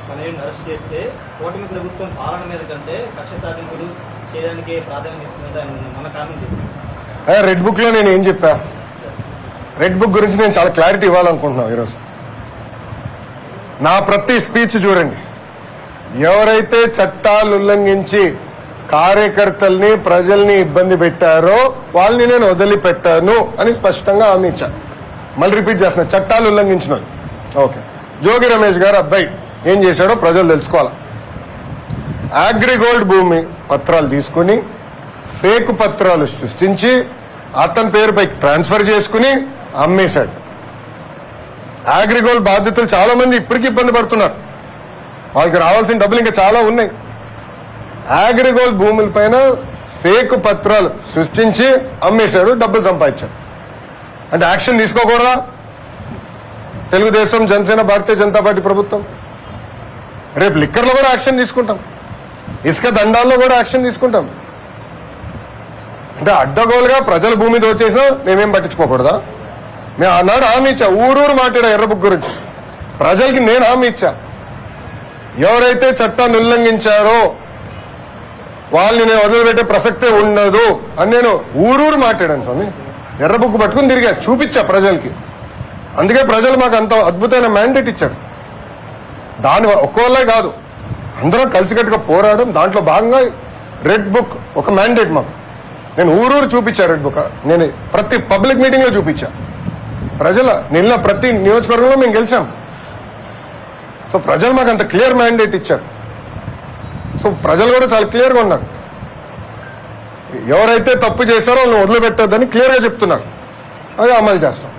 తనయుడిని arrest చేస్తే కూటమి ప్రభుత్వం పాలన మీద కంటే కక్ష సాధింపులు చేయడానికి ప్రాధాన్యత ఇస్తుందని మన కామెంట్ చేశారు. రెడ్ బుక్ లో నేను ఏం చెప్పా? రెడ్ బుక్ గురించి నేను చాలా క్లారిటీ ఇవ్వాలనుకుంటున్నాను ఈరోజు. నా ప్రతి స్పీచ్ చూడండి, ఎవరైతే చట్టాలు ఉల్లంఘించి కార్యకర్తల్ని ప్రజల్ని ఇబ్బంది పెట్టారో వాళ్ళని నేను వదిలిపెట్టాను అని స్పష్టంగా హామీ ఇచ్చాను. మళ్ళీ రిపీట్ చేస్తున్నా, చట్టాలు ఉల్లంఘించిన ఓకే. జోగి రమేష్ గారు అబ్బాయి ఏం చేశాడో ప్రజలు తెలుసుకోవాలి. అగ్రిగోల్డ్ భూమి పత్రాలు తీసుకుని ఫేక్ పత్రాలు సృష్టించి అతని పేరుపై ట్రాన్స్ఫర్ చేసుకుని అమ్మేశాడు. అగ్రిగోల్డ్ బాధితులు చాలా మంది ఇప్పటికీ ఇబ్బంది పడుతున్నారు. వాళ్ళకి రావాల్సిన డబ్బులు ఇంకా చాలా ఉన్నాయి. అగ్రిగోల్డ్ భూముల పైన ఫేక్ పత్రాలు సృష్టించి అమ్మేశాడు, డబ్బులు సంపాదించాడు. అంటే యాక్షన్ తీసుకోకూడదా తెలుగుదేశం, జనసేన, భారతీయ జనతా పార్టీ ప్రభుత్వం? రేపు లిక్కర్లో కూడా యాక్షన్ తీసుకుంటాం, ఇసుక దండాల్లో కూడా యాక్షన్ తీసుకుంటాం. అంటే అడ్డగోలుగా ప్రజల భూమి దోచేసినా మేమేం పట్టించుకోకూడదా? మేము ఆనాడు హామీ ఇచ్చా, ఊరూరు మాట్లాడా ఎర్ర బుక్ గురించి. ప్రజలకి నేను హామీ ఇచ్చా, ఎవరైతే చట్టాన్ని ఉల్లంఘించారో వాళ్ళని నేను వదిలిపెట్టే ప్రసక్తే ఉండదు అని నేను ఊరూరు మాట్లాడాను స్వామి. ఎర్ర బుక్ పట్టుకుని తిరిగా చూపించా ప్రజలకి. అందుకే ప్రజలు మాకు అంత అద్భుతమైన మ్యాండేట్ ఇచ్చారు. దాని ఒక్కోళ్ళే కాదు, అందరం కలిసికట్టుగా పోరాడడం. దాంట్లో భాగంగా రెడ్ బుక్ ఒక మ్యాండేట్ మాకు. నేను ఊరూరు చూపించా రెడ్ బుక్. నేను ప్రతి పబ్లిక్ మీటింగ్ లో చూపించా. ప్రజల నిన్న ప్రతి నియోజకవర్గంలో మేము గెలిచాం. సో ప్రజలు మాకు అంత క్లియర్ మ్యాండేట్ ఇచ్చారు. సో ప్రజలు కూడా చాలా క్లియర్గా ఉన్నారు. ఎవరైతే తప్పు చేశారో వాళ్ళని వదిలిపెట్టొద్దని క్లియర్గా చెప్తున్నారు. అది అమలు చేస్తాం.